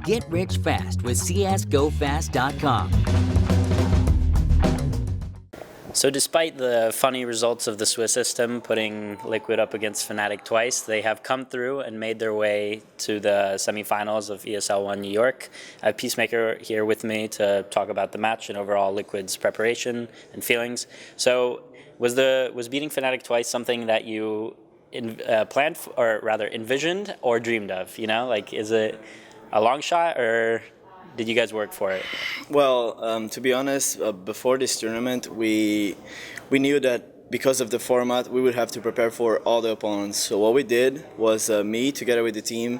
Get rich fast with csgofast.com. So despite the funny results of the Swiss system, putting Liquid up against Fnatic twice, they have come through and made their way to the semifinals of ESL One New York. I have Peacemaker here with me to talk about the match and overall Liquid's preparation and feelings. So was beating Fnatic twice something that you planned, or rather envisioned or dreamed of? You know, like, is it a long shot, or did you guys work for it? Well, to be honest, before this tournament, we knew that because of the format, we would have to prepare for all the opponents. So what we did was me, together with the team,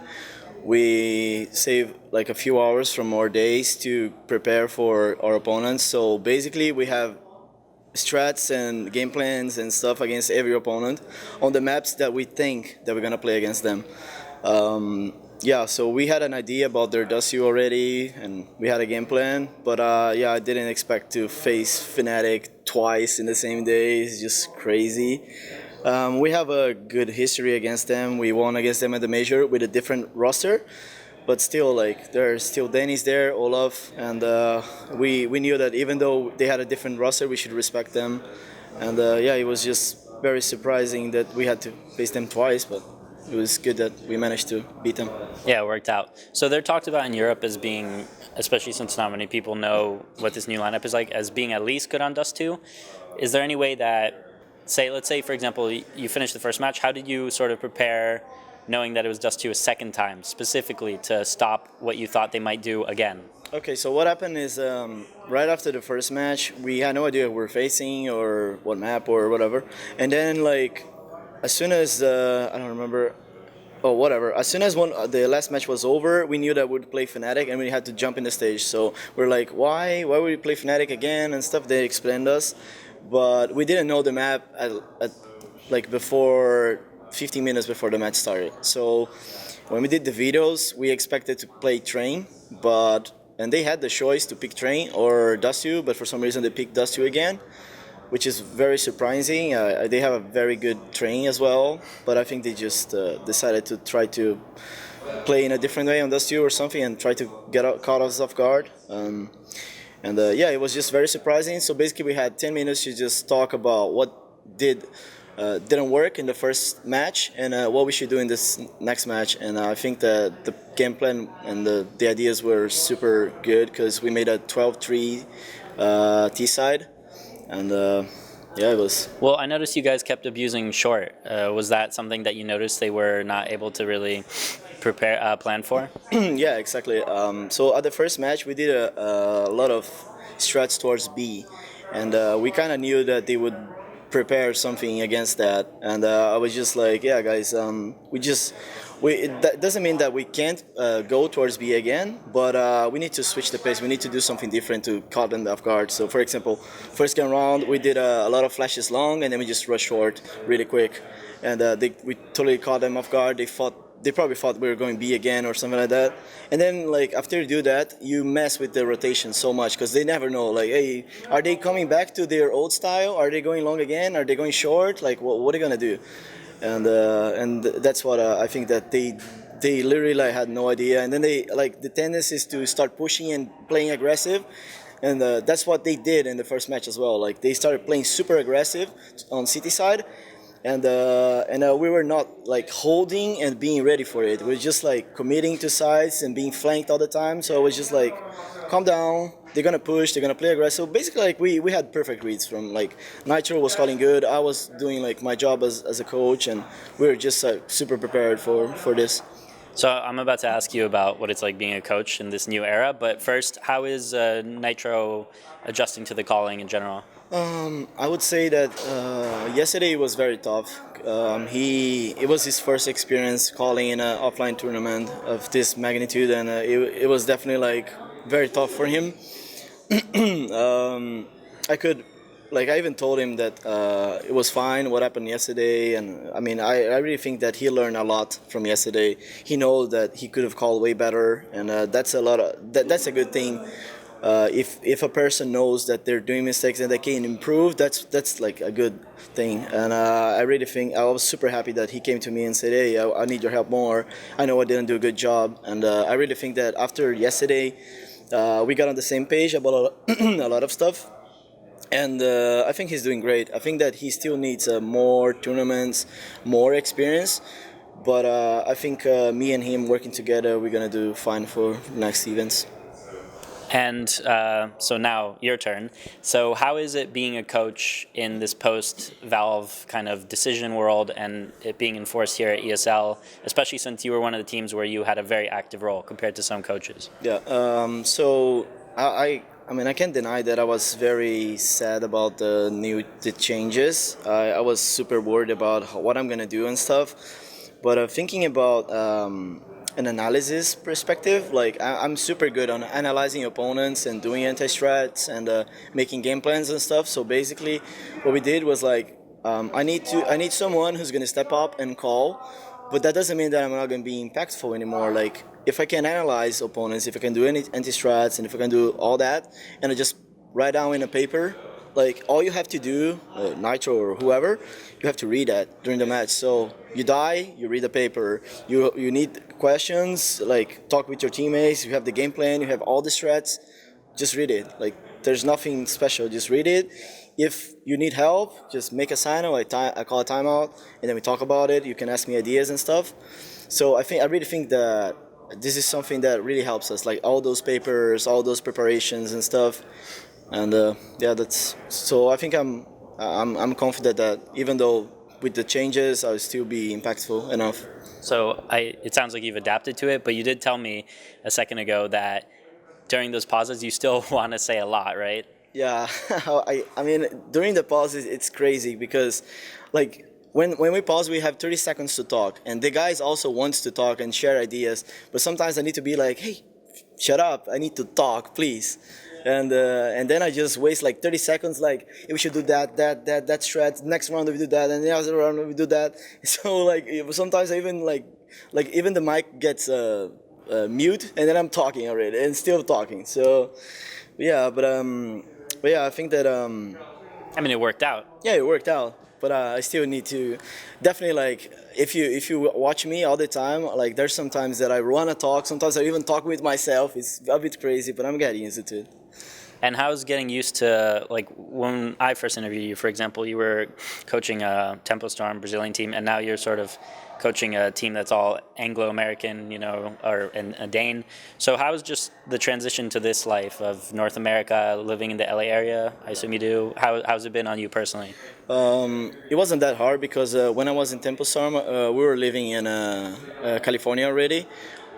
we saved like a few hours from our days to prepare for our opponents. So basically, we have strats and game plans and stuff against every opponent on the maps that we think that we're gonna play against them. Yeah, so we had an idea about their Dusty already, and we had a game plan. But yeah, I didn't expect to face Fnatic twice in the same day. It's just crazy. We have a good history against them. We won against them at the major with a different roster, but still, like, there's still Dennis there, Olaf, and we knew that even though they had a different roster, we should respect them. And yeah, it was just very surprising that we had to face them twice, but it was good that we managed to beat them. Yeah, it worked out. So they're talked about in Europe as being, especially since not many people know what this new lineup is like, as being at least good on Dust 2. Is there any way that, let's say, for example, you finished the first match, how did you sort of prepare knowing that it was Dust 2 a second time, specifically to stop what you thought they might do again? Okay, so what happened is right after the first match, we had no idea who we're facing or what map or whatever. And then, like, as soon as I don't remember, whatever. As soon as the last match was over, we knew that we'd play Fnatic and we had to jump in the stage. So we're like, why would we play Fnatic again and stuff? They explained us, but we didn't know the map at like before 15 minutes before the match started. So when we did the videos, we expected to play Train, and they had the choice to pick Train or Dust2, but for some reason they picked Dust2 again, which is very surprising. They have a very good Train as well, but I think they just decided to try to play in a different way on Dust2 or something and try to caught us off guard. Yeah, it was just very surprising. So basically we had 10 minutes to just talk about what didn't work in the first match and what we should do in this next match. And I think that the game plan and the ideas were super good because we made a 12-3 T-side. And yeah, it was. Well, I noticed you guys kept abusing short. Was that something that you noticed they were not able to really plan for? Yeah, exactly. So at the first match, we did a lot of strats towards B, and we kind of knew that they would prepare something against that. And I was just like, yeah, guys, that doesn't mean that we can't go towards B again, but we need to switch the pace. We need to do something different to caught them off guard. So, for example, first game round, we did a lot of flashes long, and then we just rushed short really quick. And we totally caught them off guard. They probably thought we were going B again or something like that. And then, like, after you do that, you mess with the rotation so much because they never know. Like, hey, are they coming back to their old style? Are they going long again? Are they going short? Like, what are they gonna do? And that's what I think that they literally like had no idea. And then they like the tendency is to start pushing and playing aggressive. And that's what they did in the first match as well. Like they started playing super aggressive on City side. And we were not like holding and being ready for it. We were just like committing to sides and being flanked all the time. So it was just like, calm down. They're gonna push. They're gonna play aggressive. Basically, like we had perfect reads from like Nitro was calling good. I was doing like my job as a coach, and we were just super prepared for this. So I'm about to ask you about what it's like being a coach in this new era. But first, how is Nitro adjusting to the calling in general? I would say that yesterday was very tough. It was his first experience calling in an offline tournament of this magnitude, and it was definitely like very tough for him. I even told him that it was fine what happened yesterday, and I mean I really think that he learned a lot from yesterday. He knows that he could have called way better, and that's a good thing If a person knows that they're doing mistakes and they can improve, that's like a good thing. And I really think I was super happy that he came to me and said, "Hey, I need your help more. I know I didn't do a good job." And I really think that after yesterday, we got on the same page about a lot of stuff. And I think he's doing great. I think that he still needs more tournaments, more experience. But I think me and him working together, we're gonna do fine for next events. And so now your turn. So how is it being a coach in this post-Valve kind of decision world and it being enforced here at ESL, especially since you were one of the teams where you had a very active role compared to some coaches? Yeah. So I mean, I can't deny that I was very sad about the changes. I was super worried about what I'm gonna do and stuff. But thinking about an analysis perspective, like I'm super good on analyzing opponents and doing anti-strats and making game plans and stuff. So basically, what we did was like I need someone who's gonna step up and call, but that doesn't mean that I'm not gonna be impactful anymore. Like if I can analyze opponents, if I can do any anti-strats, and if I can do all that, and I just write down in a paper, like all you have to do, Nitro or whoever, you have to read that during the match. So you die, you read the paper. You need questions, like talk with your teammates. You have the game plan, you have all the strats. Just read it. Like there's nothing special. Just read it. If you need help, just make a sign. I call a timeout, and then we talk about it. You can ask me ideas and stuff. So I really think that this is something that really helps us. Like all those papers, all those preparations and stuff. And yeah, that's so. I think I'm confident that even though with the changes, I'll still be impactful enough. So it sounds like you've adapted to it, but you did tell me a second ago that during those pauses you still want to say a lot, right? Yeah, I mean during the pauses it's crazy because, like when we pause we have 30 seconds to talk, and the guys also wants to talk and share ideas, but sometimes I need to be like, hey, shut up, I need to talk, please. And then I just waste like 30 seconds, like hey, we should do that strat. Next round we do that, and the other round we do that. So like sometimes I even like even the mic gets mute, and then I'm talking already and still talking. So yeah, but yeah, I think that I mean, it worked out. yeah, it worked out. But I still need to definitely, like if you watch me all the time, like there's sometimes that I wanna talk. Sometimes I even talk with myself. It's a bit crazy, but I'm getting used to it. And how's getting used to, like, when I first interviewed you, for example, you were coaching a Tempo Storm Brazilian team, and now you're sort of coaching a team that's all Anglo-American, you know, or and a Dane. So how is just the transition to this life of North America, living in the LA area? I assume you do. How's it been on you personally? It wasn't that hard because when I was in Temple Storm, we were living in California already.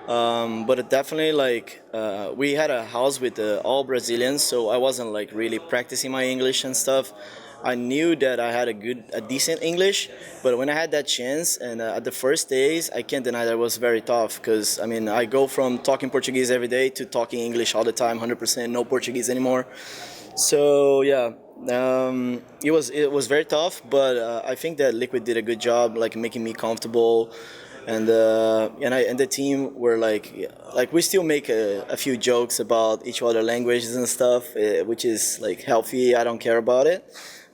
But it definitely like we had a house with all Brazilians, so I wasn't like really practicing my English and stuff. I knew that I had a decent English, but when I had that chance and at the first days, I can't deny that it was very tough because I mean I go from talking Portuguese every day to talking English all the time, 100% no Portuguese anymore. So yeah, it was very tough, but I think that Liquid did a good job, like making me comfortable, and the team were like we still make a few jokes about each other languages and stuff, which is like healthy. I don't care about it,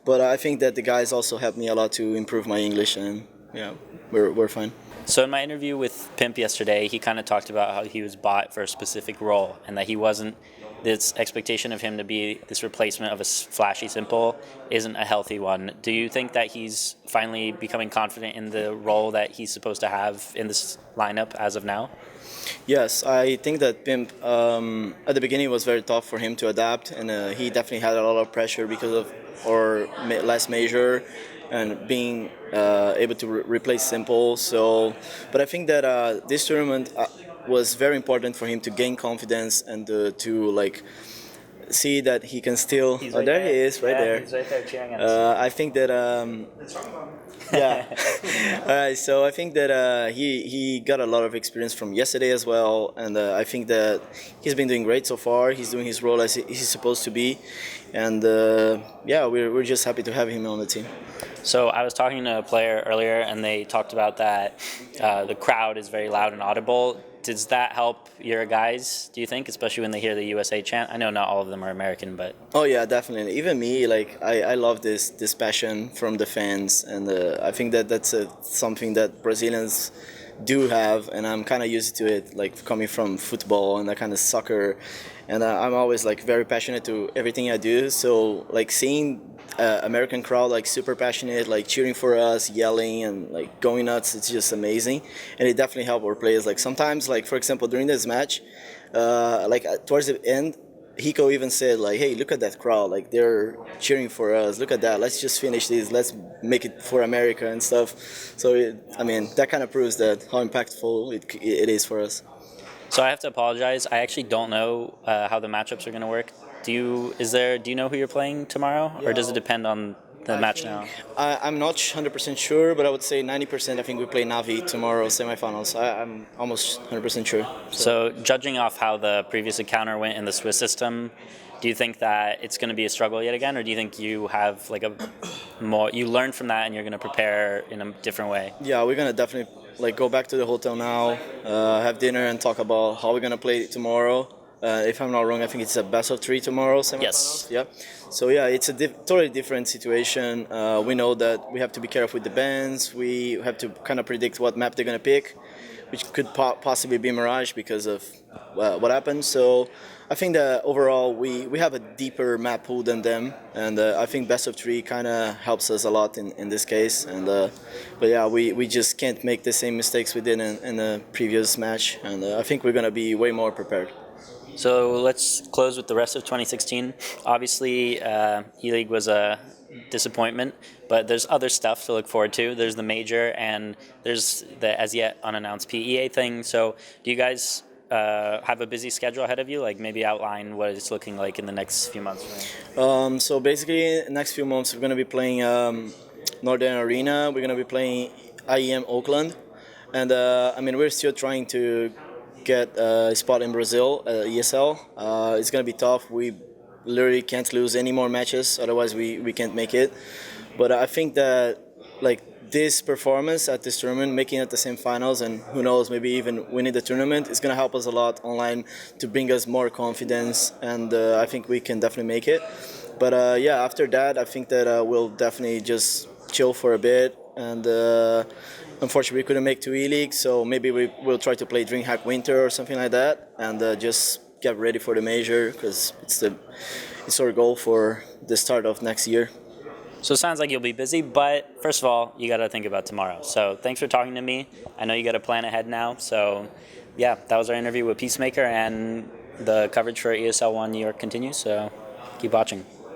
but I think that the guys also helped me a lot to improve my English, and yeah, we're fine. So in my interview with Pimp yesterday, he kind of talked about how he was bought for a specific role and that he wasn't, this expectation of him to be this replacement of a flashy simple isn't a healthy one. Do you think that he's finally becoming confident in the role that he's supposed to have in this lineup as of now? Yes, I think that Pimp at the beginning was very tough for him to adapt, and he definitely had a lot of pressure because of our last major and being able to replace Simple. So, but I think that this tournament was very important for him to gain confidence and to like see that he can still. He's Oh, right there there. he is, right Yeah, there. he's right there cheering at us. I think that. Yeah. All right. So I think that he got a lot of experience from yesterday as well, and I think that he's been doing great so far. He's doing his role as he's supposed to be, and yeah, we're just happy to have him on the team. So I was talking to a player earlier, and they talked about that the crowd is very loud and audible. does that help your guys, do you think, especially when they hear the USA chant? I know not all of them are American, but... Oh yeah, definitely. Even me, like I love this passion from the fans, and I think that that's something that Brazilians do have, and I'm kind of used to it, like coming from football and that kind of soccer, and I'm always like very passionate to everything I do. So like seeing American crowd like super passionate, like cheering for us, yelling and like going nuts, it's just amazing, and it definitely helped our players. Like sometimes, like for example, during this match, towards the end, Hiko even said like, "Hey, look at that crowd! Like they're cheering for us. Look at that. Let's just finish this. Let's make it for America and stuff." So I mean, that kind of proves that how impactful it is for us. So I have to apologize. I actually don't know how the matchups are going to work. Do you know who you're playing tomorrow, or does it depend on the match now? I'm not 100% sure, but I would say 90%. I think we play Navi tomorrow, semifinals. I'm almost 100% sure. So judging off how the previous encounter went in the Swiss system, do you think that it's going to be a struggle yet again, or do you think you have like you learned from that and you're going to prepare in a different way? Yeah, we're gonna definitely like go back to the hotel now, have dinner, and talk about how we're gonna play tomorrow. If I'm not wrong, I think it's a best of 3 tomorrow. Yes. Yeah. So yeah, it's a totally different situation. We know that we have to be careful with the bands. We have to kind of predict what map they're gonna pick, which could possibly be Mirage because of what happened. So I think that overall we have a deeper map pool than them, and I think best of 3 kind of helps us a lot in this case. And but yeah, we just can't make the same mistakes we did in the previous match, and I think we're gonna be way more prepared. So let's close with the rest of 2016. Obviously, E-League was a disappointment, but there's other stuff to look forward to. There's the major, and there's the as yet unannounced PEA thing. So do you guys have a busy schedule ahead of you? Like maybe outline what it's looking like in the next few months? So basically, next few months we're gonna be playing Northern Arena. We're gonna be playing IEM Oakland, and I mean we're still trying to get a spot in Brazil, ESL. It's gonna be tough. We literally can't lose any more matches, otherwise we can't make it. But I think that like this performance at this tournament, making it the semifinals, and who knows, maybe even winning the tournament, is gonna help us a lot online to bring us more confidence, and I think we can definitely make it. But yeah, after that, I think that we'll definitely just chill for a bit, and unfortunately we couldn't make to E-League, so maybe we'll try to play DreamHack Winter or something like that, and just get ready for the major, because it's our goal for the start of next year. So it sounds like you'll be busy, but first of all, you got to think about tomorrow. So thanks for talking to me. I know you got a plan ahead now. So yeah, that was our interview with Peacemaker, and the coverage for ESL One New York continues. So keep watching.